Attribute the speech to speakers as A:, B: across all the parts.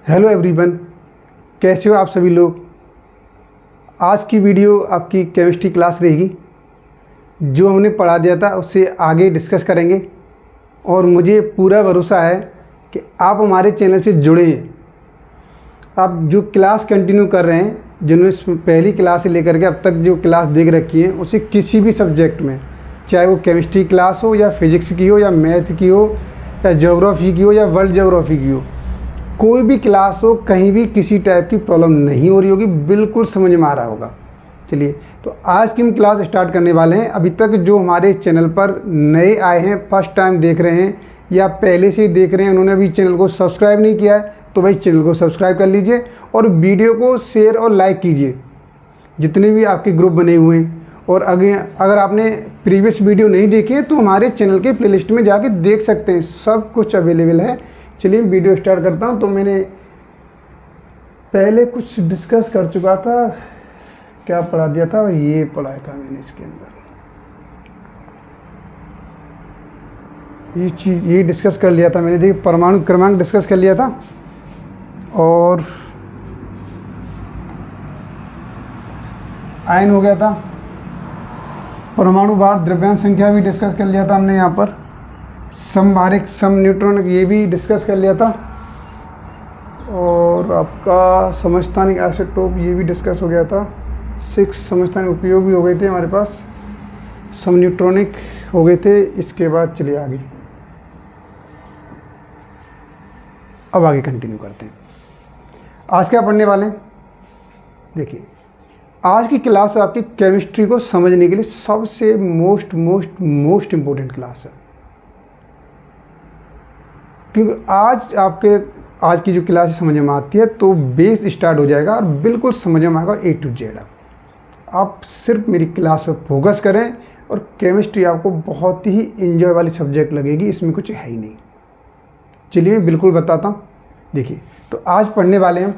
A: Hello everyone, कैसे हो आप सभी लोग। आज की वीडियो आपकी केमिस्ट्री क्लास रहेगी। जो हमने पढ़ा दिया था उससे आगे डिस्कस करेंगे और मुझे पूरा भरोसा है कि आप हमारे चैनल से जुड़े हैं। आप जो क्लास कंटिन्यू कर रहे हैं, जिन्होंने पहली क्लास से लेकर के अब तक जो क्लास देख रखी है, उसे किसी भी सब्जेक्ट में, चाहे वो केमिस्ट्री क्लास हो या फिज़िक्स की हो या मैथ की हो या ज्योग्राफी की हो या वर्ल्ड ज्योग्राफी की हो, कोई भी क्लास हो, कहीं भी किसी टाइप की प्रॉब्लम नहीं हो रही होगी, बिल्कुल समझ में आ रहा होगा। चलिए, तो आज की हम क्लास स्टार्ट करने वाले हैं। अभी तक जो हमारे चैनल पर नए आए हैं, फर्स्ट टाइम देख रहे हैं या पहले से ही देख रहे हैं, उन्होंने अभी चैनल को सब्सक्राइब नहीं किया है, तो भाई चैनल को सब्सक्राइब कर लीजिए और वीडियो को शेयर और लाइक कीजिए, जितने भी आपके ग्रुप बने हुए हैं। और अगर आपने प्रीवियस वीडियो नहीं देखे तो हमारे चैनल के प्लेलिस्ट में जाके देख सकते हैं, सब कुछ अवेलेबल है। चलिए वीडियो स्टार्ट करता हूं। तो मैंने पहले कुछ डिस्कस कर चुका था, क्या पढ़ा दिया था, ये पढ़ाया था मैंने इसके अंदर, ये चीज़ ये डिस्कस कर लिया था मैंने। देखिए, परमाणु क्रमांक डिस्कस कर लिया था और आयन हो गया था। परमाणु भार, द्रव्यांश संख्या भी डिस्कस कर लिया था हमने यहाँ पर। समभारिक, सम न्यूट्रॉन, ये भी डिस्कस कर लिया था। और आपका समस्थानिक आइसोटोप, ये भी डिस्कस हो गया था। 6 समस्थानिक उपयोग भी हो गए थे हमारे पास, सम न्यूट्रॉनिक हो गए थे। इसके बाद चलिए आगे, अब आगे कंटिन्यू करते हैं। आज क्या पढ़ने वाले हैं, देखिए आज की क्लास आपकी केमिस्ट्री को समझने के लिए सबसे मोस्ट इम्पोर्टेंट क्लास है, क्योंकि आज की जो क्लास समझ में आती है तो बेस स्टार्ट हो जाएगा और बिल्कुल समझ में आएगा A to Z। आप सिर्फ मेरी क्लास पर फोकस करें और केमिस्ट्री आपको बहुत ही एंजॉय वाली सब्जेक्ट लगेगी, इसमें कुछ है ही नहीं। चलिए मैं बिल्कुल बताता हूँ। देखिए, तो आज पढ़ने वाले हैं,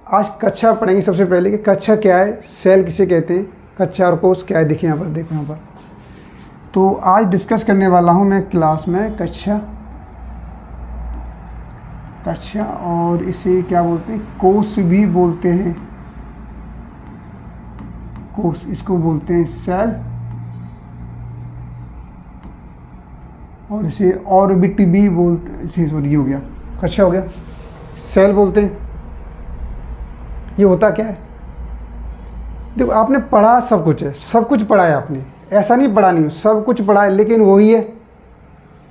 A: आज कक्षा पढ़ेंगे। सबसे पहले कि कक्षा क्या है, सेल किसे कहते हैं, कक्षा और कोर्स क्या है। देखिए यहाँ पर, देखो यहाँ पर। तो आज डिस्कस करने वाला हूँ मैं क्लास में कक्षा, और इसे क्या बोलते हैं, कोर्स भी बोलते हैं। कोर्स, इसको बोलते हैं सेल, और इसे ऑर्बिट भी बोलते हैं। सॉरी, ये हो गया कक्षा, हो गया सेल बोलते हैं। ये होता क्या है, देखो आपने पढ़ा, सब कुछ है, सब कुछ पढ़ा है आपने, ऐसा नहीं पढ़ा नहीं, सब कुछ पढ़ा है, लेकिन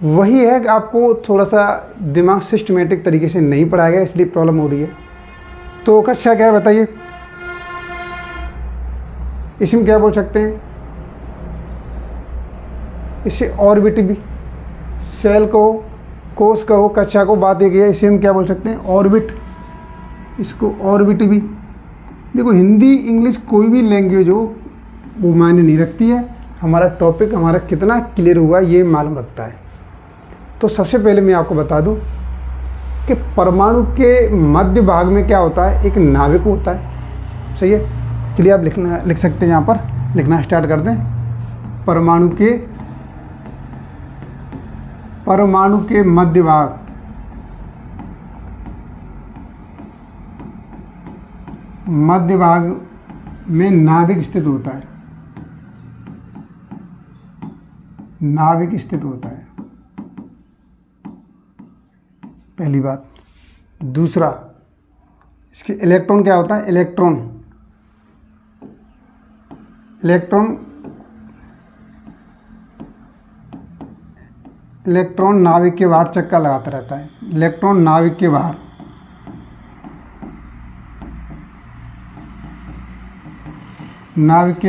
A: वही है कि आपको थोड़ा सा दिमाग सिस्टमेटिक तरीके से नहीं पढ़ाया गया, इसलिए प्रॉब्लम हो रही है। तो कक्षा क्या है बताइए, इसमें क्या बोल सकते हैं, इसे ऑर्बिट भी, सेल को, कोर्स को, कक्षा को, बात एक है, इसे हम क्या बोल सकते हैं, ऑर्बिट, इसको ऑर्बिट भी। देखो, हिंदी इंग्लिश कोई भी लैंग्वेज हो वो मायने नहीं रखती है, हमारा टॉपिक हमारा कितना क्लियर हुआ ये मालूम रखता है। तो सबसे पहले मैं आपको बता दूं कि परमाणु के मध्य भाग में क्या होता है, एक नाभिक होता है। सही है, चलिए आप लिख सकते हैं, यहाँ पर लिखना स्टार्ट कर दें। परमाणु के मध्य भाग, में नाभिक स्थित होता है, नाभिक स्थित होता है, पहली बात। दूसरा, इसके इलेक्ट्रॉन क्या होता है, इलेक्ट्रॉन नाभिक के बाहर चक्कर लगाता रहता है। इलेक्ट्रॉन नाभिक के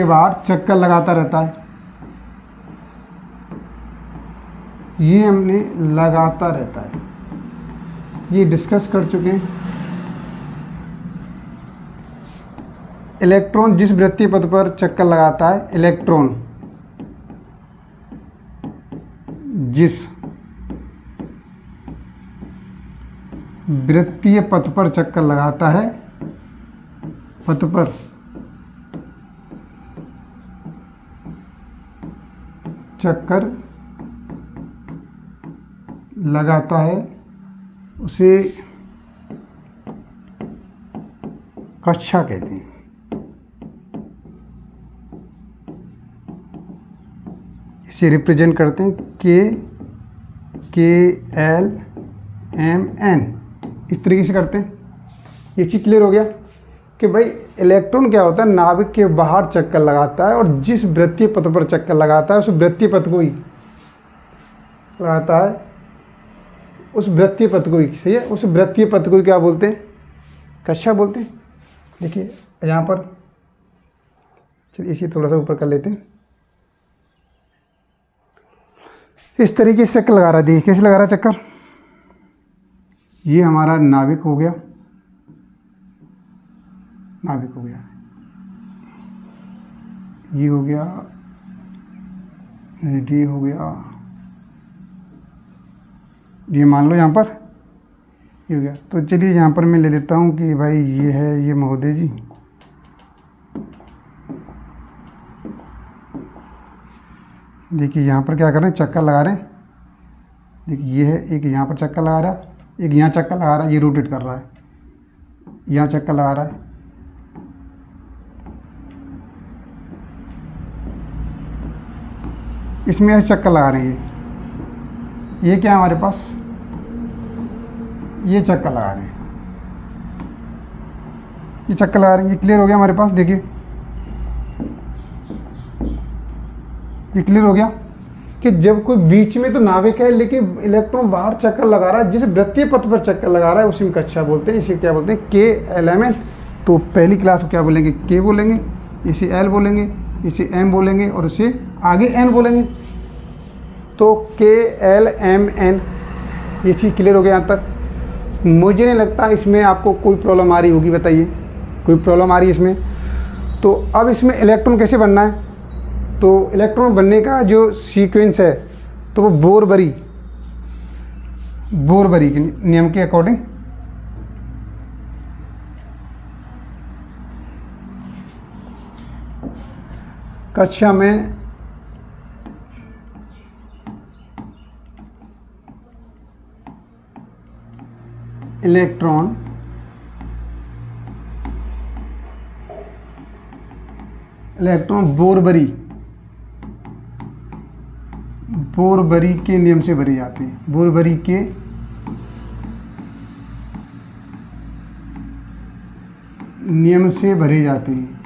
A: बाहर, चक्कर लगाता रहता है। ये हमने लगाता रहता है, ये डिस्कस कर चुके हैं। इलेक्ट्रॉन जिस वृत्तीय पथ पर चक्कर लगाता है, इलेक्ट्रॉन जिस वृत्तीय पथ पर चक्कर लगाता है, पथ पर चक्कर लगाता है, उसे कक्षा कहते हैं। इसे रिप्रेजेंट करते हैं KLMN, इस तरीके से करते हैं। ये चीज़ क्लियर हो गया कि भाई इलेक्ट्रॉन क्या होता है, नाभिक के बाहर चक्कर लगाता है और जिस वृत्तीय पथ पर चक्कर लगाता है उस वृत्तीय पथ को ही लगाता है, उस वृत्तीय पथ को ही, सही है, उस वृत्तीय पथ को ही क्या बोलते हैं, कक्षा बोलते हैं। देखिए यहाँ पर, चलिए इसे थोड़ा सा ऊपर कर लेते हैं। इस तरीके से चक्कर लगा रहा है, देखिए कैसे लगा रहा है चक्कर। ये हमारा नाभिक हो गया, नाभिक हो गया, ये हो गया, ये हो गया, ये मान लो यहाँ पर ये हो गया। तो चलिए यहाँ पर मैं ले लेता हूँ कि भाई ये है, ये महोदय जी, देखिए यहाँ पर क्या कर रहे हैं, चक्कर लगा रहे हैं। देखिए ये है, एक यहाँ पर चक्कर लगा रहा है, एक यहाँ चक्कर लगा रहा है, ये रोटेट कर रहा है, यहाँ चक्कर लगा रहा है। इसमें ऐसे चक्कर लगा रहे हैं। ये क्या है हमारे पास, ये चक्कर लगा रहे हैं, ये चक्कर लगा रहे हैं। ये क्लियर हो गया हमारे पास। देखिए ये क्लियर हो गया कि जब कोई बीच में तो नाभिक है लेकिन इलेक्ट्रॉन बाहर चक्कर लगा रहा है, जिस वृत्तीय पथ पर चक्कर लगा रहा है उसी में कक्षा बोलते हैं। इसे क्या बोलते हैं, KLMN। तो पहली क्लास को क्या बोलेंगे, K बोलेंगे, इसे L बोलेंगे, इसे M बोलेंगे और इसे आगे N बोलेंगे। तो KLMN, ये चीज़ क्लियर हो गया यहाँ तक। मुझे नहीं लगता इसमें आपको कोई प्रॉब्लम आ रही होगी, बताइए कोई प्रॉब्लम आ रही है इसमें। तो अब इसमें इलेक्ट्रॉन कैसे बनना है, तो इलेक्ट्रॉन बनने का जो सीक्वेंस है तो वो बोरबरी के नियम के अकॉर्डिंग कक्षा में इलेक्ट्रॉन बोरबरी के नियम से भरे जाते हैं। बोरबरी के नियम से भरे जाते हैं।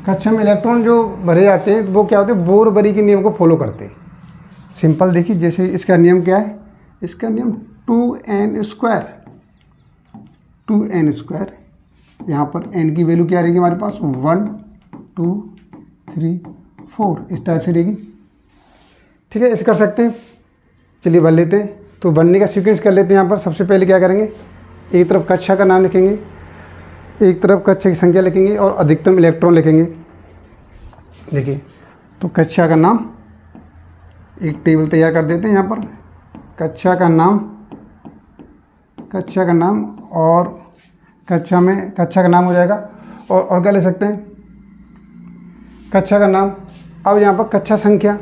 A: कक्षा में इलेक्ट्रॉन जो भरे जाते हैं वो क्या होते हैं, बोरबरी के नियम को फॉलो करते हैं। सिंपल देखिए, जैसे इसका नियम क्या है, इसका नियम 2n स्क्वायर, 2n स्क्वायर। यहाँ पर n की वैल्यू क्या रहेगी हमारे पास, 1 2 3 4, इस टाइप से रहेगी। ठीक है, ऐसे कर सकते हैं। चलिए बन लेते हैं। तो बनने का सीक्वेंस कर लेते हैं। यहाँ पर सबसे पहले क्या करेंगे, एक तरफ कक्षा का नाम लिखेंगे, एक तरफ कक्षा की संख्या लिखेंगे और अधिकतम इलेक्ट्रॉन लिखेंगे। देखिए, तो कक्षा का नाम, एक टेबल तैयार कर देते हैं यहाँ पर। कक्षा का नाम और कक्षा का नाम हो जाएगा। और क्या ले सकते हैं, कक्षा का नाम। अब यहाँ पर कक्षा संख्या,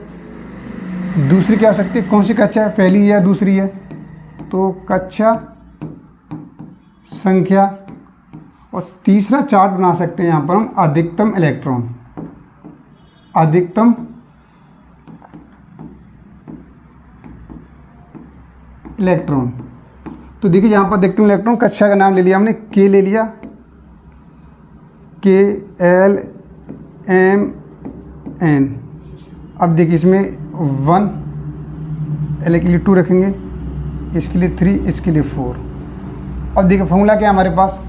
A: दूसरी क्या हो सकती है, कौन सी कक्षा है, पहली या दूसरी है, तो कक्षा संख्या। और तीसरा चार्ट बना सकते हैं यहाँ पर हम, अधिकतम इलेक्ट्रॉन। तो देखिए यहाँ पर अधिकतम इलेक्ट्रॉन, कक्षा का नाम ले लिया हमने, K ले लिया, KLMN। अब देखिए इसमें 1, L के लिए 2 रखेंगे, इसके लिए 3, इसके लिए 4। अब देखिए फॉर्मूला क्या है हमारे पास,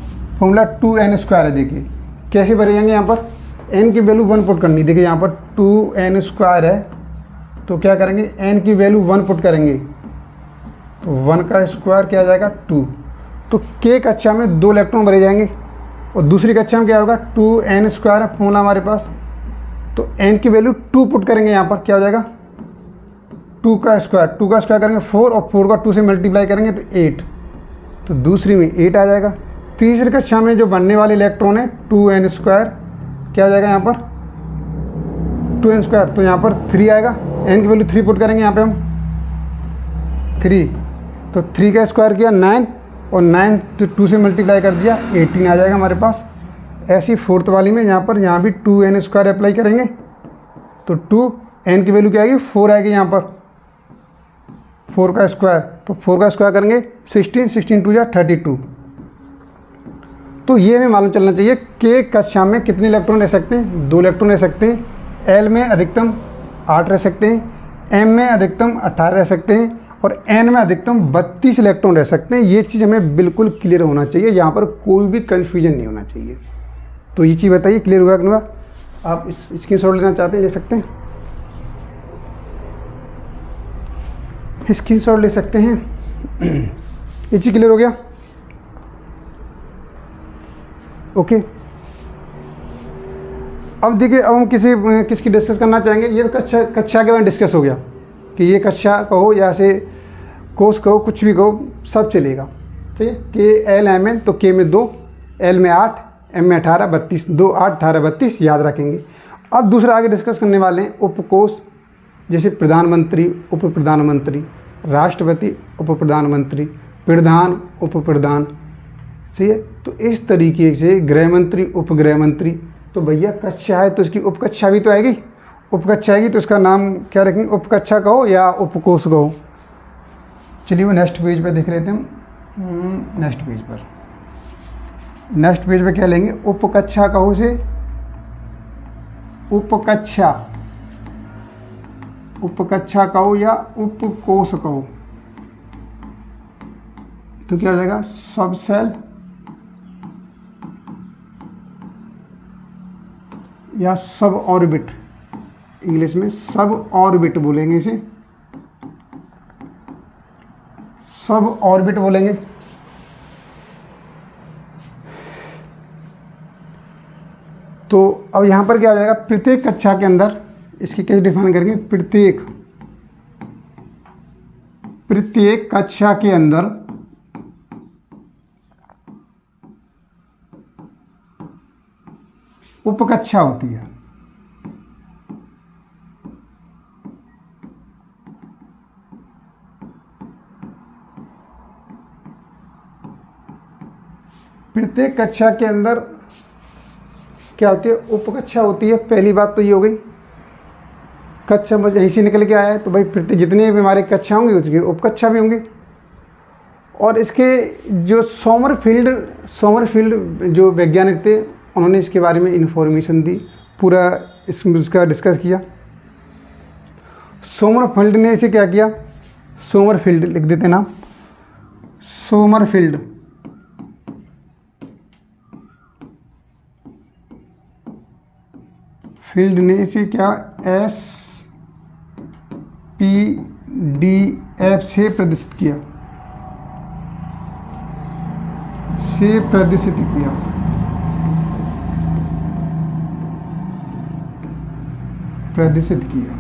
A: फॉर्मूला 2n स्क्वायर है। देखिए कैसे भरे जाएंगे, यहाँ पर n की वैल्यू 1 पुट करनी। देखिए यहाँ पर 2n स्क्वायर है, तो क्या करेंगे, n की वैल्यू 1 पुट करेंगे, तो 1 का स्क्वायर क्या आ जाएगा, 2। तो K कक्षा में 2 इलेक्ट्रॉन भरे जाएंगे और दूसरी कक्षा में क्या होगा, 2n स्क्वायर है फॉर्मूला हमारे पास। तो n की वैल्यू 2 पुट करेंगे, यहाँ पर क्या हो जाएगा, 2 का स्क्वायर करेंगे 4 और 4 का 2 से मल्टीप्लाई करेंगे तो 8। तो दूसरी में 8 आ जाएगा। तीसरी कक्षा में जो बनने वाले इलेक्ट्रॉन है 2n स्क्वायर, क्या हो जाएगा यहाँ पर, 2n स्क्वायर। तो यहाँ पर 3 आएगा, n की वैल्यू 3 पुट करेंगे यहाँ पे हम, 3। तो 3 का स्क्वायर किया 9 और 9 तो 2 से मल्टीप्लाई कर दिया 18 आ जाएगा हमारे पास। ऐसी फोर्थ वाली में यहाँ भी 2n स्क्वायर अप्लाई करेंगे तो 2n की वैल्यू क्या आएगी 4 आएगी यहाँ पर 4 का स्क्वायर, तो 4 का स्क्वायर करेंगे 16, 16 2 या 32। तो ये हमें मालूम चलना चाहिए कि कक्षा में कितने इलेक्ट्रॉन रह सकते हैं, 2 इलेक्ट्रॉन रह सकते हैं। एल में अधिकतम 8 रह सकते हैं, एम में अधिकतम 18 रह सकते हैं और एन में अधिकतम 32 इलेक्ट्रॉन रह सकते हैं। ये चीज़ हमें बिल्कुल क्लियर होना चाहिए, यहाँ पर कोई भी कन्फ्यूजन नहीं होना चाहिए। तो ये चीज़ बताइए क्लियर हुआ कि नहीं हुआ? आप इस स्क्रीनशॉट लेना चाहते हैं ले सकते हैं, स्क्रीनशॉट ले सकते हैं। ये चीज़ क्लियर हो गया? ओके। अब देखिए, अब हम किसकी डिस्कस करना चाहेंगे। ये तो कक्षा के बारे में डिस्कस हो गया कि ये कक्षा कहो या से कोर्स कहो, कुछ भी कहो सब चलेगा। ठीक है, के एल एम एन, तो के में 2, एल में 8, एम में 18, 32, 2 8 18 32 याद रखेंगे। अब दूसरा आगे डिस्कस करने वाले हैं उपकोष, जैसे प्रधानमंत्री, उप प्रधानमंत्री, राष्ट्रपति, उप प्रधानमंत्री, प्रधान, उप प्रधान। ठीक है, तो इस तरीके से गृह मंत्री, उप गृह मंत्री। तो भैया कक्षा है तो इसकी उपकक्षा भी तो आएगी, उपकक्षा आएगी तो इसका नाम क्या रखेंगे, उपकक्षा कहो या उपकोष कहो। चलिए वो नेक्स्ट पेज पे देख लेते हैं हम। नेक्स्ट पेज पे क्या लेंगे, उपकक्षा कहो से उपकक्षा, उपकक्षा कहो या उपकोष कहो, तो क्या हो जाएगा, सब सेल या सब ऑर्बिट, इंग्लिश में सब ऑर्बिट बोलेंगे इसे, सब ऑर्बिट बोलेंगे। तो अब यहाँ पर क्या हो जाएगा, प्रत्येक कक्षा के अंदर इसकी कैसे डिफाइन करेंगे, प्रत्येक कक्षा के अंदर उपकक्षा होती है। प्रत्येक कक्षा के अंदर क्या होती है, उपकक्षा होती है। पहली बात तो ये हो गई, कक्षा यहीं से निकल के आया है तो भाई प्रत्येक जितने भी हमारे कक्षा होंगी उसकी उपकक्षा भी होंगी। और इसके जो सोमरफील्ड जो वैज्ञानिक थे उन्होंने इसके बारे में इंफॉर्मेशन दी, पूरा इसका डिस्कस किया। सोमरफील्ड ने इसे क्या किया, सोमरफील्ड लिख देते नाम, सोमरफील्ड ने इसे क्या SPDF से प्रदर्शित किया, प्रदर्शित किया।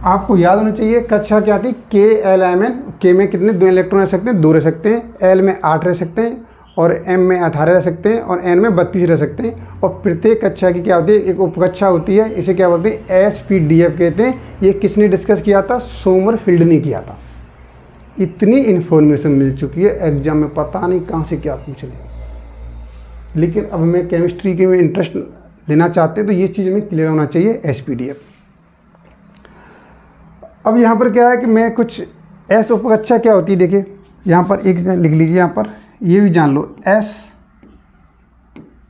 A: आपको याद होना चाहिए कक्षा क्या थी, के एल एम एन। के में कितने 2 इलेक्ट्रॉन रह सकते हैं, 2 रह सकते हैं। एल में 8 रह सकते हैं और एम में 18 रह सकते हैं और एन में 32 रह सकते हैं। और प्रत्येक कक्षा की क्या होती है, एक उपकक्षा होती है, इसे क्या बोलते हैं, SPDF कहते हैं। ये किसने डिस्कस किया था, सोमरफील्ड ने किया था। इतनी इन्फॉर्मेशन मिल चुकी है, एग्जाम में पता नहीं कहाँ से क्या पूछ रहे। लेकिन अब हमें केमिस्ट्री के में इंटरेस्ट लेना चाहते हैं तो ये चीज़ में क्लियर होना चाहिए, SPDF। अब यहाँ पर क्या है कि मैं कुछ एस उपकक्षा क्या होती है, देखिए यहाँ पर एक लिख लीजिए, यहाँ पर ये भी जान लो, एस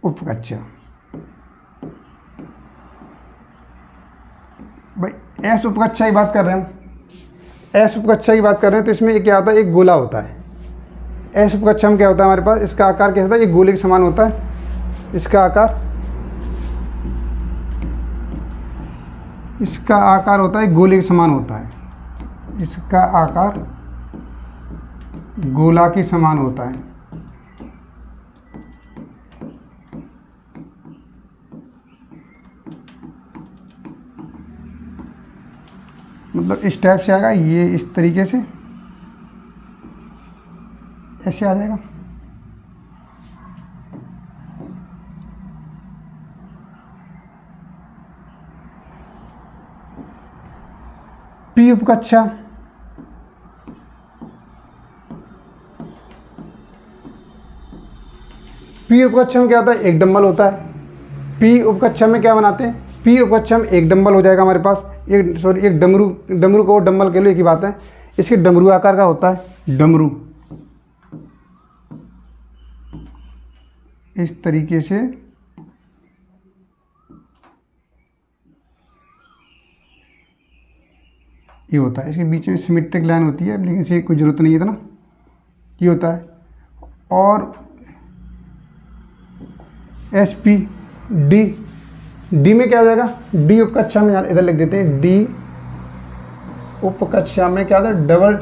A: उपकक्षा। भाई एस उपकक्षा की बात कर रहे हैं हम, एस उपकक्षा की बात कर रहे हैं तो इसमें क्या होता है, एक गोला होता है। एस उपकक्षा में क्या होता है हमारे पास, इसका आकार कैसा होता है, ये गोले के समान होता है। इसका आकार होता है गोले के समान होता है, इसका आकार गोला के समान होता है। मतलब इस टाइप से आएगा, ये इस तरीके से ऐसे आ जाएगा। पी उपकक्षा, पी उपकक्षा में क्या होता है, एक डंबल होता है। पी उपकक्षा में क्या बनाते हैं, पी उपकक्षा में एक डंबल हो जाएगा हमारे पास, एक डमरू को डंबल के लिए एक ही बात है। इसके डमरू आकार का होता है डमरू, इस तरीके से ये होता है। इसके बीच में सिमेट्रिक लाइन होती है, लेकिन इसे कोई ज़रूरत नहीं है इतना, ये होता है। और एस पी डी, डी में क्या हो जाएगा, डी उपकक्षा में इधर लिख देते हैं, डी उपकक्षा में क्या होता है, डबल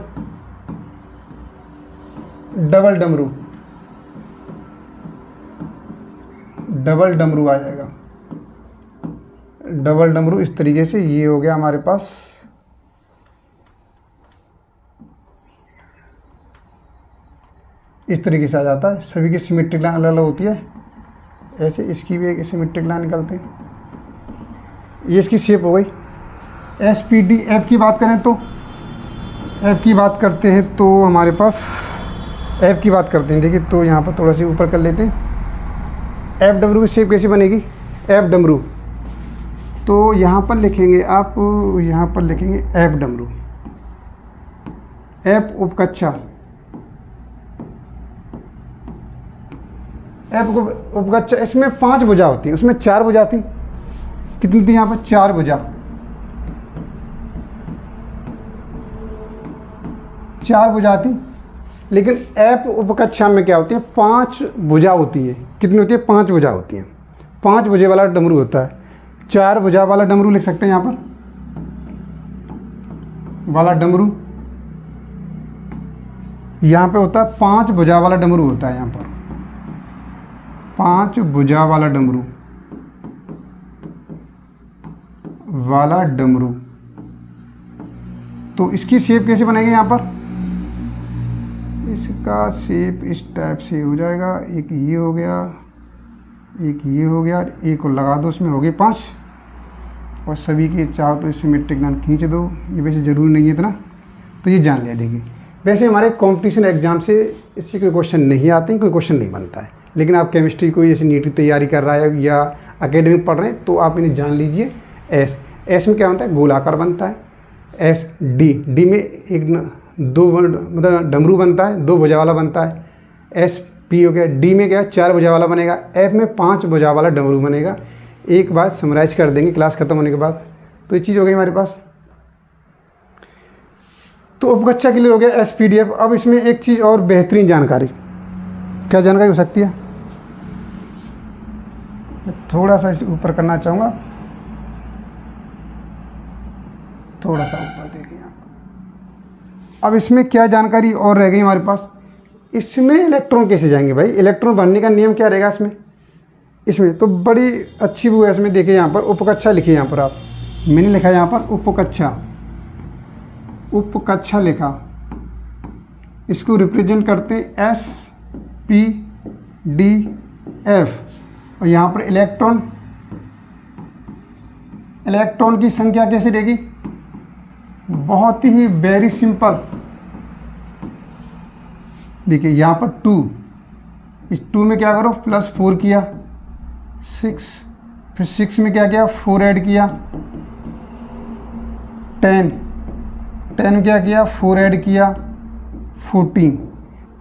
A: डमरू आ जाएगा, डबल डमरू। इस तरीके से ये हो गया हमारे पास। इस तरीके से आ जाता है। सभी की सिमेट्रिक लाइन अलग अलग होती है, ऐसे इसकी भी एक सिमेट्रिक लाइन निकलते हैं। ये इसकी शेप हो गई। एस पी डी, एफ की बात करें तो, एफ की बात करते हैं तो हमारे पास एफ की बात करते हैं, देखिए तो यहाँ पर थोड़ा सा ऊपर कर लेते हैं। एफ डब्ल्यू की शेप कैसी बनेगी, एफ डब्ल्यू, तो यहाँ पर लिखेंगे आप, यहाँ पर लिखेंगे एफ डब्ल्यू, एफ उपकक्षा, एफ उपकक्षा। इसमें 5 भुजा होती है, उसमें 4 भुजा थी, कितनी थी यहाँ पर, 4 भुजा, 4 भुजा थी। लेकिन एफ उपकक्षा में क्या होती है, 5 भुजा होती है। कितनी होती है, 5 भुजा होती है। 5 भुजे वाला डमरू होता है। 4 भुजा वाला डमरू लिख सकते हैं यहाँ पर, वाला डमरू यहाँ पे होता है। 5 भुजा वाला डमरू होता है यहाँ पर, 5 भुजा वाला डमरू, वाला डमरू। तो इसकी शेप कैसे बनेगी यहाँ पर, इसका शेप इस टाइप से हो जाएगा। एक ये हो गया, एक ये हो गया, एक और लगा दो, उसमें हो गए 5। और सभी के चाहो तो सिमेट्रिक लाइन खींच दो, ये वैसे ज़रूरी नहीं है इतना, तो ये जान लिया। देखिए वैसे हमारे कंपटीशन एग्जाम से इससे कोई क्वेश्चन नहीं आते हैं, कोई क्वेश्चन नहीं बनता है। लेकिन आप केमिस्ट्री कोई ऐसी नीट की तैयारी कर रहा है या एकेडमिक पढ़ रहे हैं तो आप इन्हें जान लीजिए। एस, एस में क्या बनता है, गोलाकार बनता है। एस डी, डी में एक 2 मतलब डमरू बनता है, 2 भुजा वाला बनता है। एस पी हो गया, डी में क्या 4 भुजा वाला बनेगा। एफ में 5 भुजा वाला डमरू बनेगा। एक बात समराइज कर देंगे क्लास खत्म होने के बाद। तो ये चीज़ हो गई हमारे पास। तो उपकक्षा क्लियर हो गया, एस पी डी एफ। अब इसमें एक चीज़ और बेहतरीन जानकारी, क्या जानकारी हो सकती है, मैं थोड़ा सा ऊपर करना चाहूँगा, थोड़ा सा ऊपर देखिए यहाँ पर। अब इसमें क्या जानकारी और रह गई हमारे पास, इसमें इलेक्ट्रॉन कैसे जाएंगे भाई, इलेक्ट्रॉन भरने का नियम क्या रहेगा इसमें तो बड़ी अच्छी वो है। इसमें देखिए यहाँ पर उपकक्षा लिखिए, यहाँ पर आप, मैंने लिखा है यहाँ पर उपकक्षा, उपकक्षा लिखा। इसको रिप्रेजेंट करते हैं एस पी डी एफ। और यहाँ पर इलेक्ट्रॉन, इलेक्ट्रॉन की संख्या कैसे रहेगी, बहुत ही वेरी सिंपल। देखिए यहाँ पर 2, इस 2 में क्या करो +4 किया, 6, फिर 6 में क्या किया 4 ऐड किया, 10 में क्या किया 4 ऐड किया, 14।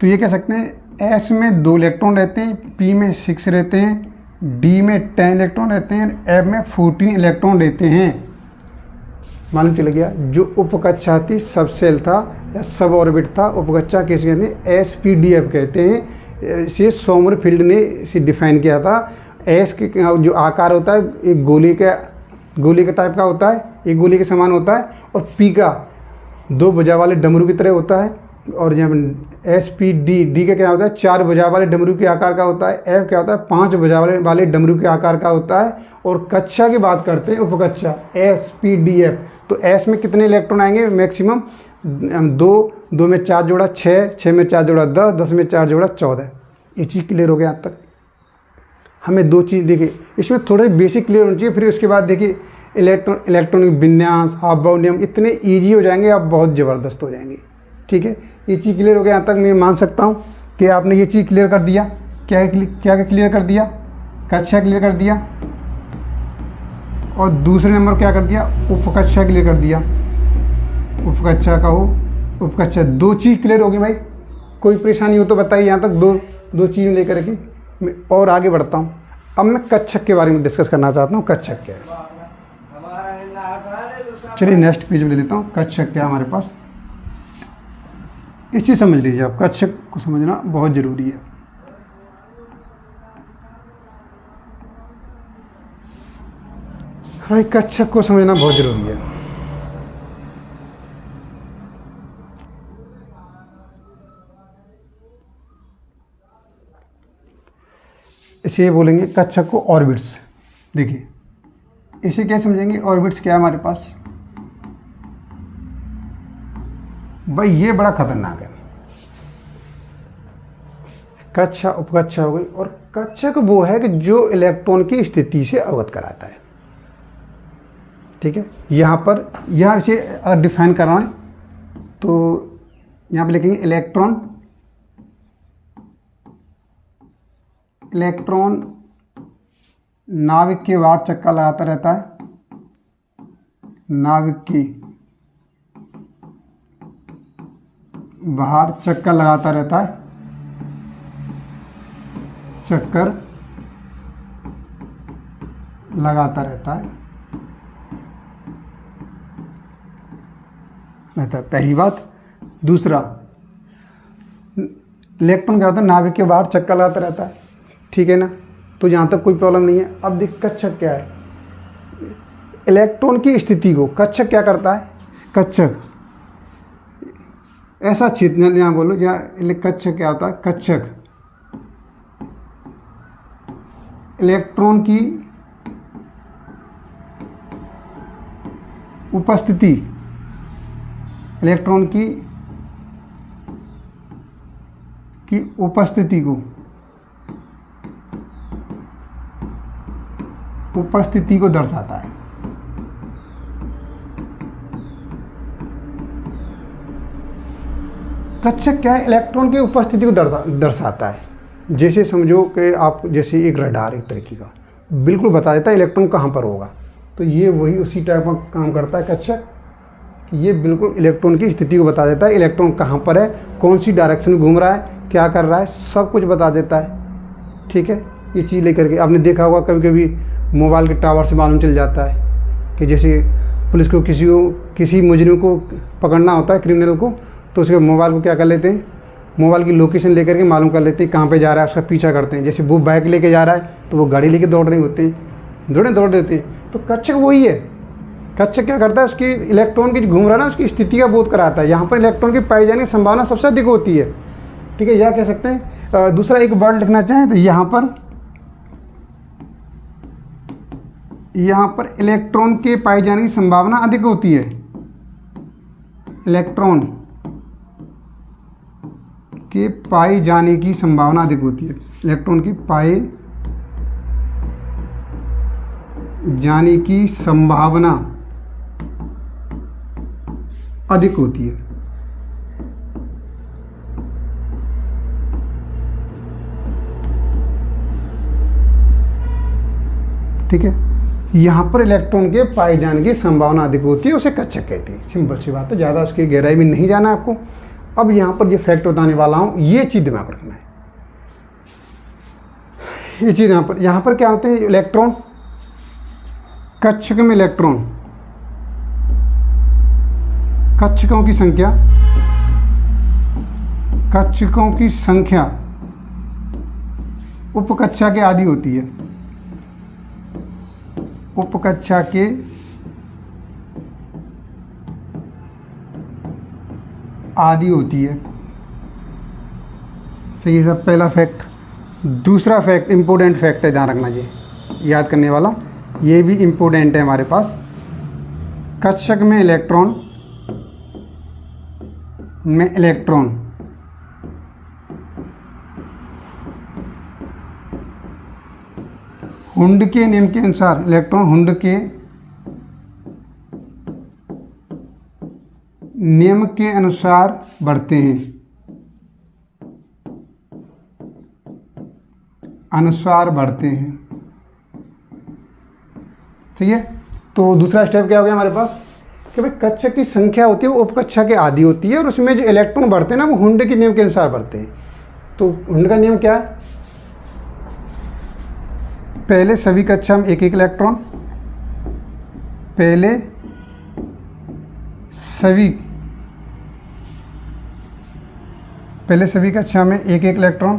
A: तो ये कह सकते हैं एस में 2 इलेक्ट्रॉन रहते हैं, पी में 6 रहते हैं, डी में 10 इलेक्ट्रॉन रहते हैं, एफ में 14 इलेक्ट्रॉन रहते हैं। मालूम चल गया। जो उपकक्षा थी सब सेल था या सब ऑर्बिट था, उपकक्षा कैसे कहते हैं, एस पी डी एफ कहते हैं। इसे सोमरफील्ड ने इसे डिफाइन किया था। एस के जो आकार होता है एक गोली का टाइप का होता है, एक गोली के समान होता है, और पी का 2 भुजा वाले डमरू की तरह होता है। और जब एस पी डी का क्या होता है 4 भुजा वाले डमरू के आकार का होता है। एफ क्या होता है 5 भुजा वाले डमरू के आकार का होता है। और कक्षा की बात करते हैं उपकक्षा एस पी डी एफ, तो एस में कितने इलेक्ट्रॉन आएंगे मैक्सिमम 2 में 4 जोड़ा 6 में 4 जोड़ा 10 में 4 जोड़ा 14। ये चीज़ क्लियर हो गया यहाँ तक। हमें 2 चीज़ देखिए इसमें थोड़े बेसिक क्लियर होनी चाहिए। फिर उसके बाद देखिए इलेक्ट्रॉनिक विन्यास, हाफ बाउंड नियम इतने ईजी हो जाएंगे, आप बहुत ज़बरदस्त हो जाएंगे। ठीक है, ये चीज़ क्लियर हो गया यहाँ तक। मैं मान सकता हूँ कि आपने ये चीज़ क्लियर कर दिया। क्या क्लियर कर दिया, कक्षा क्लियर कर दिया, और दूसरे नंबर क्या कर दिया, उपकक्षा क्लियर कर दिया। उपकक्षा का हो, उपकक्षा, दो चीज़ क्लियर होगी भाई। कोई परेशानी हो तो बताइए। यहाँ तक दो चीज़ लेकर के मैं और आगे बढ़ता हूँ। अब मैं कक्षक के बारे में डिस्कस करना चाहता हूँ। कक्षक क्या है, चलिए नेक्स्ट पेज में ले लेता हूँ। कक्षक क्या है हमारे पास, इसे समझ लीजिए आप। कक्षक को समझना बहुत ज़रूरी है। भाई कक्षक को समझना बहुत ज़रूरी है। इसे बोलेंगे कक्षक को ऑर्बिट्स। देखिए इसे क्या समझेंगे, ऑर्बिट्स क्या है हमारे पास। भाई ये बड़ा खतरनाक है। कक्षा उपकक्षा हो गई, और कक्षक वो है कि जो इलेक्ट्रॉन की स्थिति से अवगत कराता है। ठीक है, यहाँ पर यह इसे डिफाइन कर रहा है तो यहाँ पे लिखेंगे इलेक्ट्रॉन नाभिक के बाहर चक्कर लगाता रहता है। नाभिक के बाहर चक्कर लगाता रहता है, चक्कर लगाता रहता है। पहली बात। दूसरा, इलेक्ट्रॉन क्या होता है, नाभिक के बाहर चक्कर लगाता रहता है। ठीक है ना, तो यहाँ तक कोई प्रॉब्लम नहीं है। अब देख कक्षक क्या है, इलेक्ट्रॉन की स्थिति को कक्षक क्या करता है। कक्षक ऐसा क्षेत्र, यहाँ बोलो जहाँ कक्षक क्या होता है। कक्षक इलेक्ट्रॉन की उपस्थिति, इलेक्ट्रॉन की उपस्थिति को दर्शाता है। कक्षक क्या है, इलेक्ट्रॉन की उपस्थिति को दर्शाता है। जैसे समझो कि आप जैसे एक रडार एक तरीके का बिल्कुल बता देता है इलेक्ट्रॉन कहाँ पर होगा, तो ये वही उसी टाइप का काम करता है कक्षक। ये बिल्कुल इलेक्ट्रॉन की स्थिति को बता देता है, इलेक्ट्रॉन कहाँ पर है, कौन सी डायरेक्शन में घूम रहा है, क्या कर रहा है, सब कुछ बता देता है। ठीक है, ये चीज़ लेकर के आपने देखा होगा कभी कभी मोबाइल के टावर से मालूम चल जाता है कि जैसे पुलिस को किसी मुजरिम को पकड़ना होता है, क्रिमिनल को, तो उसके मोबाइल को क्या कर लेते हैं, मोबाइल की लोकेशन लेकर के मालूम कर लेते हैं कहाँ पे जा रहा है, उसका पीछा करते हैं। जैसे वो बाइक लेके जा रहा है तो वो गाड़ी लेके दौड़ रहे होते हैं, दौड़ देते हैं। तो कक्षक वही है। कक्षक क्या करता है, उसकी इलेक्ट्रॉन की घूम रहा है ना, उसकी स्थिति का बोध कराता है। यहाँ पर इलेक्ट्रॉन की पाई जाने की संभावना सबसे अधिक होती है। ठीक है, यह कह सकते हैं। दूसरा एक वर्ड लिखना चाहें तो यहाँ पर इलेक्ट्रॉन के पाए जाने की संभावना अधिक होती है। इलेक्ट्रॉन के पाए जाने की संभावना अधिक होती है। इलेक्ट्रॉन की पाए जाने की संभावना अधिक होती है। ठीक है, यहाँ पर इलेक्ट्रॉन के पाए जाने की संभावना अधिक होती है, उसे कक्षक कहते हैं। सिंपल सी बात है, ज़्यादा उसकी गहराई में नहीं जाना है आपको। अब यहाँ पर ये फैक्ट बताने वाला हूँ, ये चीज़ दिमाग रखना है। ये चीज़ यहाँ पर क्या होते हैं, इलेक्ट्रॉन, कक्षक में इलेक्ट्रॉन, कक्षकों की संख्या उपकक्षा के आदि होती है। उपकक्षा के आदि होती है। सही है सब, पहला फैक्ट। दूसरा फैक्ट, इम्पोर्टेंट फैक्ट है, ध्यान रखना, ये याद करने वाला, ये भी इम्पोर्टेंट है हमारे पास। कक्षक में इलेक्ट्रॉन हुंड के नियम के अनुसार, इलेक्ट्रॉन हुंड के नियम के अनुसार बढ़ते हैं। अनुसार बढ़ते हैं। ठीक है, तो दूसरा स्टेप क्या हो गया हमारे पास कि भाई कक्षा की संख्या होती है वो उपकक्षा के आधी होती है और उसमें जो इलेक्ट्रॉन बढ़ते हैं ना वो हुंड के नियम के अनुसार बढ़ते हैं। तो हुंड का नियम क्या है, पहले सभी कक्षा में एक एक इलेक्ट्रॉन, पहले सभी कक्षा में एक एक इलेक्ट्रॉन,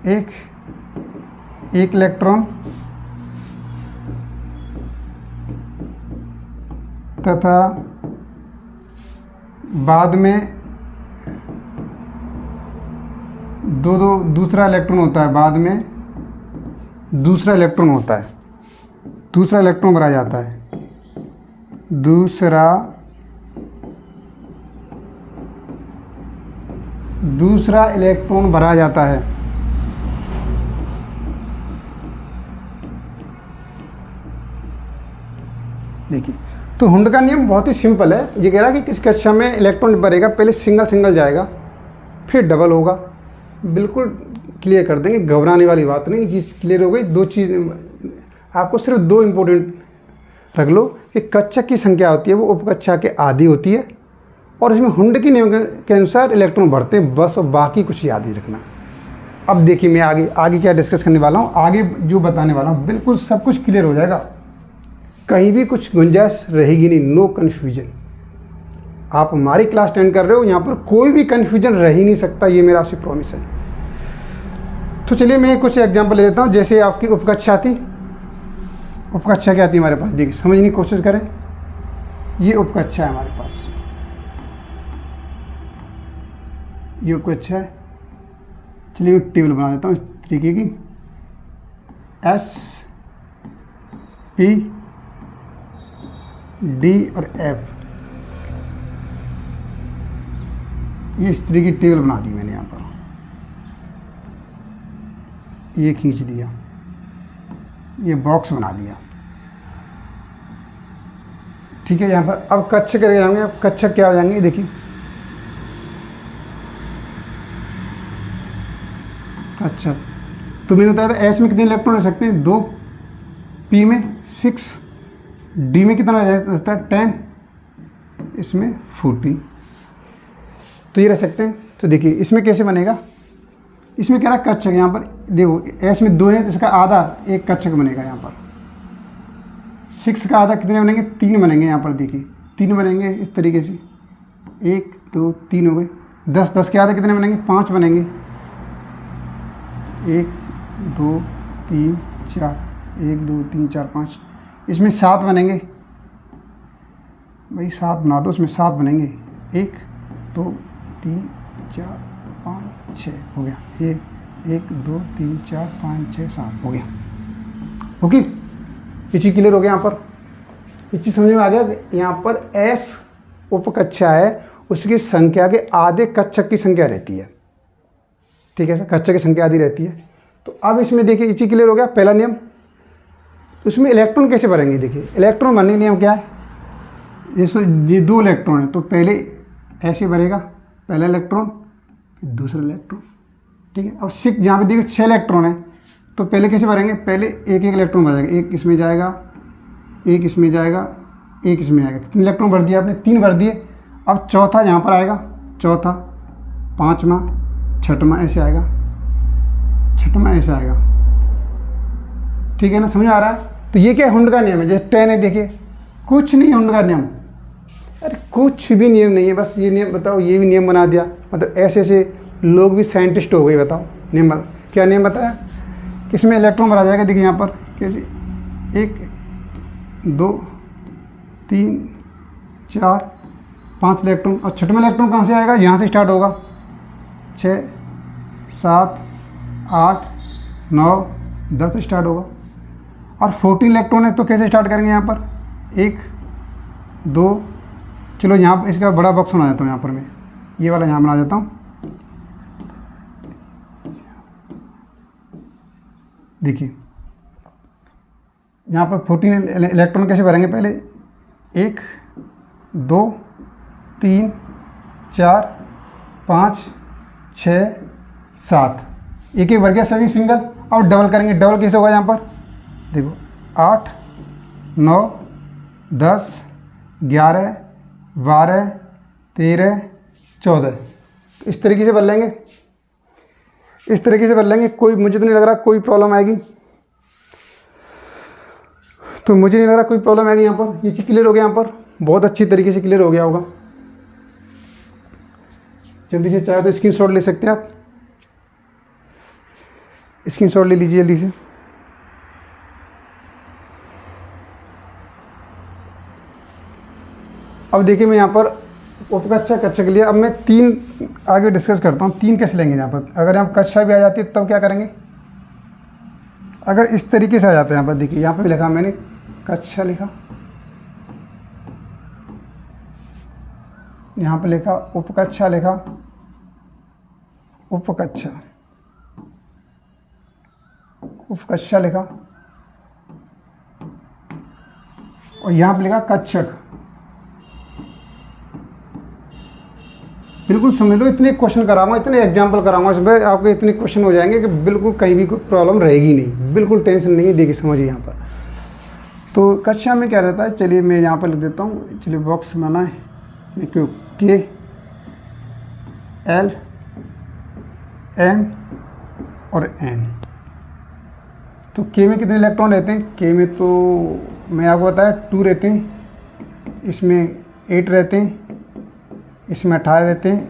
A: एक इलेक्ट्रॉन तथा बाद में दूसरा इलेक्ट्रॉन होता है, बाद में दूसरा इलेक्ट्रॉन होता है, दूसरा इलेक्ट्रॉन भरा जाता है, दूसरा इलेक्ट्रॉन भरा जाता है। देखिए, तो हुंड का नियम बहुत ही सिंपल है। ये कह रहा है कि किस कक्षा में इलेक्ट्रॉन भरेगा, पहले सिंगल जाएगा फिर डबल होगा। बिल्कुल क्लियर कर देंगे, घबराने वाली बात नहीं, चीज़ क्लियर हो गई। दो चीज़ आपको सिर्फ दो इम्पोर्टेंट रख लो कि कक्षा की संख्या होती है वो उपकक्षा के आधी होती है और इसमें हुंड के नियम के अनुसार इलेक्ट्रॉन बढ़ते हैं, बस। और बाकी कुछ याद ही रखना। अब देखिए मैं आगे क्या डिस्कस करने वाला हूँ, आगे जो बताने वाला हूँ बिल्कुल सब कुछ क्लियर हो जाएगा, कहीं भी कुछ गुंजाइश रहेगी नहीं, नो कन्फ्यूजन। आप हमारी क्लास अटेंड कर रहे हो, यहाँ पर कोई भी कन्फ्यूजन रह ही नहीं सकता, ये मेरा आपसे प्रॉमिस है। तो चलिए मैं कुछ एग्जांपल ले लेता हूँ। जैसे आपकी उपकक्षा थी, उपकक्षा क्या थी हमारे पास, देखिए समझने की कोशिश करें। ये उपकक्षा है हमारे पास, ये उपकक्षा है। चलिए मैं टेबल बना देता हूँ इस तरीके की, एस पी डी और एफ, ये इस तरीके की टेबल बना दी मैंने यहाँ पर, ये खींच दिया, ये बॉक्स बना दिया। ठीक है, यहाँ पर अब कक्षा करके जाएंगे। अब कक्षा क्या हो जाएंगे, देखिए अच्छा, तो मैंने बताया था एस में कितने इलेक्ट्रॉन रह सकते हैं, 2, पी में 6, डी में कितना रहता है 10, इसमें 14, तो ये रह सकते हैं। तो देखिए इसमें कैसे बनेगा, इसमें क्या रहा कक्षक, यहाँ पर देखो एस में 2 है तो इसका आधा एक कक्षक बनेगा। यहाँ पर 6 का आधा कितने बनेंगे, 3 बनेंगे। यहाँ पर देखिए 3 बनेंगे इस तरीके से, 1 2 3 हो गए। 10 के आधे कितने बनेंगे, 5 बनेंगे। 1 2 3 4, 1 2 3 4 5, इसमें 7 बनेंगे भाई, 7 बना दो, इसमें 7 बनेंगे। 1 2 3 4 5 6 हो गया, 1 2 3 4 5 6 7 हो गया। ओके, ये चीज़ क्लियर हो गया। यहाँ पर ये चीज़ समझ में आ गया। यहाँ पर एस उपकक्षा है, उसकी संख्या के आधे कक्षक की संख्या रहती है। ठीक है सर, कक्षा की संख्या आधी रहती है। तो अब इसमें देखिए ये चीज़ क्लियर हो गया, पहला नियम। उसमें इलेक्ट्रॉन कैसे भरेंगे, देखिए इलेक्ट्रॉन भरने का नियम क्या है, जैसे ये 2 इलेक्ट्रॉन है तो पहले ऐसे भरेगा, पहला इलेक्ट्रॉन दूसरा इलेक्ट्रॉन। ठीक है, अब 6 जहाँ पे देखिए 6 इलेक्ट्रॉन है तो पहले कैसे भरेंगे, पहले एक इलेक्ट्रॉन भरेगा, एक इसमें जाएगा, एक इसमें जाएगा, एक इसमें आएगा। कितने इलेक्ट्रॉन भर दिया आपने, 3 भर दिए। अब चौथा यहाँ पर आएगा, चौथा, 5वां, 6वां ऐसे आएगा, 6वां ऐसे आएगा। ठीक है ना, समझ आ रहा है। तो ये क्या है, हुंड का नियम है। जैसे 10 है, देखिए कुछ नहीं हुंड का नियम, अरे कुछ भी नियम नहीं है, बस ये नियम बताओ, ये भी नियम बना दिया। मतलब ऐसे ऐसे लोग भी साइंटिस्ट हो गए। बताओ नियम क्या नियम बताया, किसमें इलेक्ट्रॉन भरा जाएगा, देखिए यहाँ पर कैसे 1 2 3 4 5 इलेक्ट्रॉन। और 6वां इलेक्ट्रॉन कहाँ से आएगा, यहाँ से स्टार्ट होगा, 6 7 8 9 10 से स्टार्ट होगा। और 14 इलेक्ट्रॉन है तो कैसे स्टार्ट करेंगे, यहाँ पर 1 2, चलो यहाँ पर इसका बड़ा बॉक्स बना देता हूँ। यहाँ पर मैं ये वाला यहाँ बना देता हूँ। देखिए यहाँ पर 14 इलेक्ट्रॉन कैसे भरेंगे, पहले 1 2 3 4 5 6 7, एक एक बढ़ गया सभी सिंगल। और डबल करेंगे, डबल कैसे होगा यहाँ पर देखो 8 9 10 11 12 13 14, इस तरीके से बदलेंगे, इस तरीके से बदलेंगे। कोई मुझे तो नहीं लग रहा कोई प्रॉब्लम आएगी, तो मुझे नहीं लग रहा कोई प्रॉब्लम आएगी यहाँ पर। ये चीज़ क्लियर हो गया, यहाँ पर बहुत अच्छी तरीके से क्लियर हो गया होगा। जल्दी से चाहे तो स्क्रीनशॉट ले सकते हैं आप, स्क्रीनशॉट ले लीजिए जल्दी से। अब देखिए मैं यहाँ पर उपकक्षा कक्षा के लिए अब मैं 3 आगे डिस्कस करता हूँ। 3 कैसे लेंगे यहाँ पर। अगर यहाँ कक्षा भी आ जाती है तब क्या करेंगे, अगर इस तरीके से आ जाता है यहाँ पर देखिए, यहाँ पर भी लिखा मैंने कक्षा लिखा, यहाँ पर लिखा उपकक्षा लिखा, उपकक्षा उपकक्षा लिखा, और यहाँ पर लिखा कक्षक। बिल्कुल समझ लो, इतने क्वेश्चन कराऊंगा, इतने एग्जाम्पल कराऊंगा, इसमें आपके इतने क्वेश्चन हो जाएंगे कि बिल्कुल कहीं भी कोई प्रॉब्लम रहेगी नहीं, बिल्कुल टेंशन नहीं है। देखिए समझिए यहाँ पर तो कक्षा में क्या रहता है, चलिए मैं यहाँ पर लिख देता हूँ। चलिए बॉक्स बना है, क्यों के एल एम और एन। तो के में कितने इलेक्ट्रॉन रहते हैं, के में तो मैं आपको बताया 2 रहते हैं, इसमें 8 रहते हैं, इसमें 18 रहते हैं,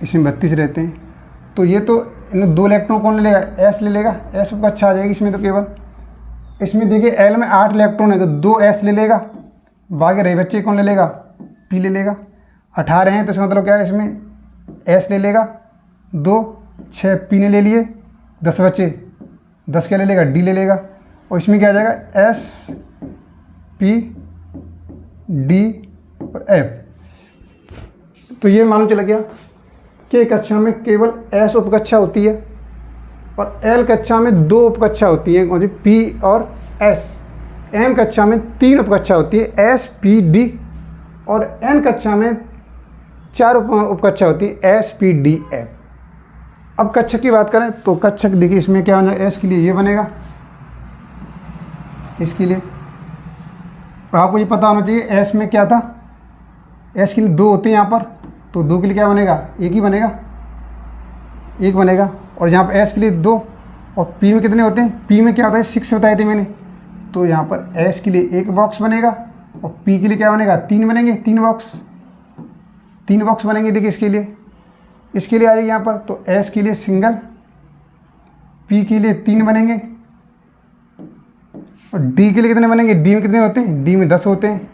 A: इसमें 32 रहते हैं। तो ये तो इन 2 इलेक्ट्रॉन कौन ले लेगा, एस ले लेगा, एस को अच्छा आ जाएगी इसमें। तो केवल इसमें देखिए एल में 8 इलेक्ट्रॉन है तो 2 एस ले लेगा, बाकी रहे बच्चे कौन ले लेगा, पी ले लेगा। 18 हैं तो इसका मतलब क्या है, इसमें एस ले लेगा 2, 6 पी ने ले लिए, 10 बच्चे, 10 क्या ले लेगा, डी ले लेगा। और इसमें क्या आ जाएगा, एस पी डी और एफ। तो ये मालूम चला गया कि कक्षा में केवल एस उपकक्षा होती है और एल कक्षा में 2 उपकक्षा होती है, कौन सी, पी और एस। एम कक्षा में 3 उपकक्षा होती है, एस पी डी। और एन कक्षा में 4 उपकक्षा होती है, एस पी डी एफ। अब कक्षक की बात करें तो कक्षक देखिए इसमें क्या होना है, एस के लिए ये बनेगा, इसके लिए। और आपको ये पता होना चाहिए एस में क्या था, एस के लिए 2 होते हैं यहाँ पर, तो 2 के लिए क्या बनेगा, एक ही बनेगा, एक बनेगा। और यहाँ पर एस के लिए 2, और पी में कितने होते हैं, पी में क्या होता है 6 बताए थे मैंने। तो यहाँ पर एस के लिए 1 बॉक्स बनेगा और पी के लिए क्या बनेगा, 3 बनेंगे, 3 बॉक्स बनेंगे। देखिए इसके लिए आ जाएगी यहाँ पर, तो एस के लिए सिंगल, पी के लिए 3 बनेंगे, और डी के लिए कितने बनेंगे, डी में कितने होते हैं, डी में 10 होते हैं।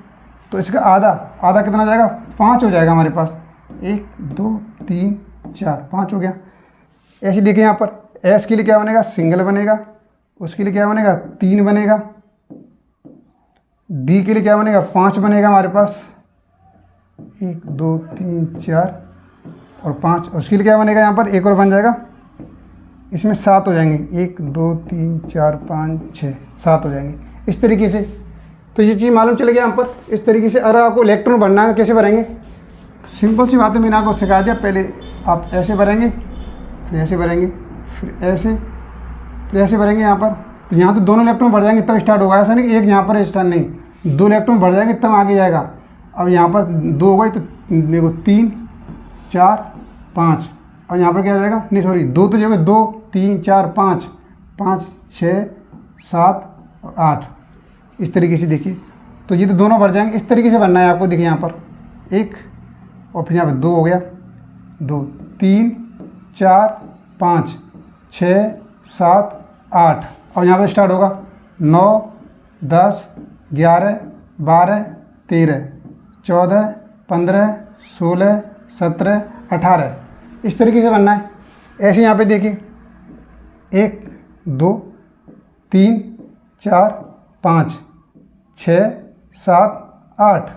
A: तो इसका आधा कितना हो जाएगा, 5 हो जाएगा हमारे पास। 1 2 3 4 5 हो गया। ऐसे देखिए यहाँ पर एस के लिए क्या बनेगा, सिंगल बनेगा, उसके लिए क्या बनेगा, 3 बनेगा, डी के लिए क्या बनेगा, 5 बनेगा हमारे पास, 1 2 3 4 और 5। उसके लिए क्या बनेगा, यहाँ पर एक और बन जाएगा, इसमें 7 हो जाएंगे, 1 2 3 4 5 6 7 हो जाएंगे इस तरीके से। तो ये चीज़ मालूम चलेगी यहाँ पर इस तरीके से। अगर आपको इलेक्ट्रॉन भरना है कैसे भरेंगे, सिंपल सी बात है, मैंने आपको सिखा दिया। पहले आप ऐसे भरेंगे, फिर ऐसे भरेंगे, फिर ऐसे भरेंगे यहाँ पर। तो यहाँ तो दोनों इलेक्ट्रॉन भर जाएंगे तब स्टार्ट होगा, ऐसा नहीं कि एक यहाँ पर स्टार्ट नहीं, 2 इलेक्ट्रॉन भर जाएंगे तब आगे जाएगा। अब यहाँ पर 2 हो गए तो देखो 3 4 5, और यहाँ पर क्या हो जाएगा, नहीं सॉरी 2 तो जो 2 3 4 5 5 6 7 और 8 इस तरीके से। देखिए तो ये तो दोनों भर जाएंगे, इस तरीके से बनना है आपको। देखिए यहाँ पर 1 और फिर यहाँ पर 2 हो गया, 2 3 4 5 6 7 8, और यहाँ पर स्टार्ट होगा 9 10 11 12 13 14 15 16 17 18 इस तरीके से बनना है। ऐसे यहाँ पे देखिए 1 2 3 4 5 6 7 8,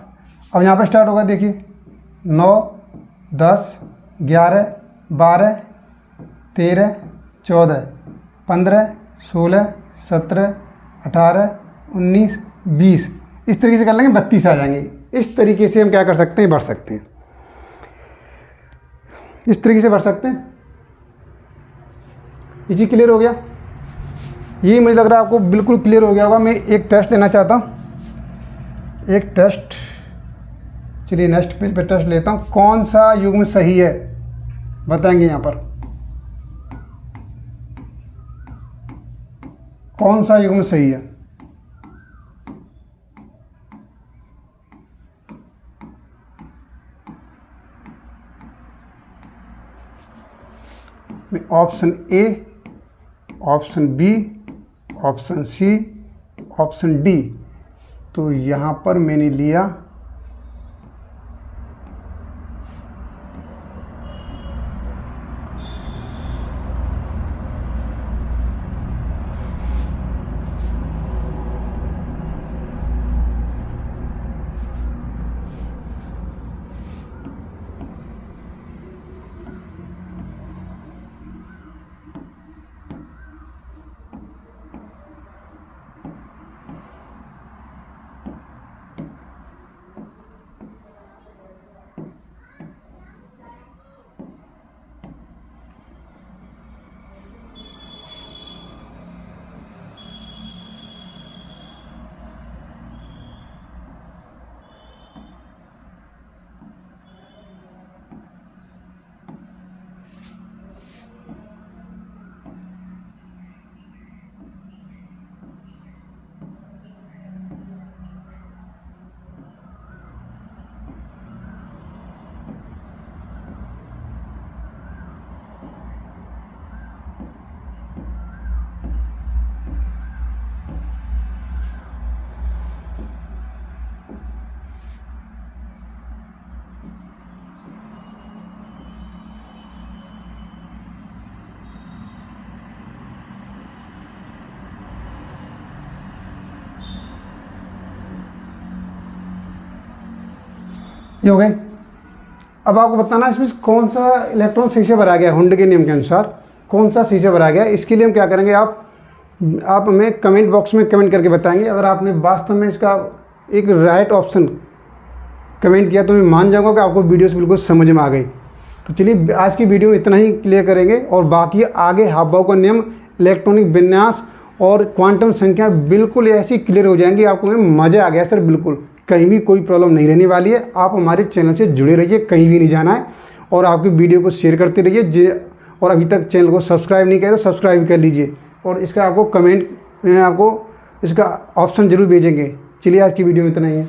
A: अब यहाँ पे स्टार्ट होगा। देखिए 9 10 11 12 13 14 15 16 17 18 19 20 इस तरीके से कर लेंगे, 32 आ जाएंगे। इस तरीके से हम क्या कर सकते हैं, बढ़ सकते हैं। इस तरीके से भर सकते हैं। ये चीज़ क्लियर हो गया? ये मुझे लग रहा है आपको बिल्कुल क्लियर हो गया होगा। मैं एक टेस्ट लेना चाहता हूँ, एक टेस्ट। चलिए नेक्स्ट पेज पे टेस्ट लेता हूँ। कौन सा युग्म सही है बताएंगे यहाँ पर, कौन सा युग्म सही है। Option A, option B, option C, option D. तो यहाँ पर मैंने लिया ये हो गए। अब आपको बताना है इसमें कौन सा इलेक्ट्रॉन सही से भरा गया, हुंड के नियम के अनुसार कौन सा सही से भरा गया। इसके लिए हम क्या करेंगे, आप हमें कमेंट बॉक्स में कमेंट करके बताएंगे। अगर आपने वास्तव में इसका एक राइट ऑप्शन कमेंट किया तो मैं मान जाऊंगा कि आपको वीडियो से बिल्कुल समझ में आ गई। तो चलिए आज की वीडियो में इतना ही क्लियर करेंगे, और बाकी आगे हाफ-बाउ का नियम, इलेक्ट्रॉनिक विन्यास और क्वांटम संख्या बिल्कुल ऐसी क्लियर हो जाएंगी। आपको मज़ा आ गया सर, बिल्कुल कहीं भी कोई प्रॉब्लम नहीं रहने वाली है। आप हमारे चैनल से जुड़े रहिए, कहीं भी नहीं जाना है, और आपकी वीडियो को शेयर करते रहिए। और अभी तक चैनल को सब्सक्राइब नहीं किया तो सब्सक्राइब कर लीजिए, और इसका आपको कमेंट में आपको इसका ऑप्शन ज़रूर भेजेंगे। चलिए आज की वीडियो में इतना ही है।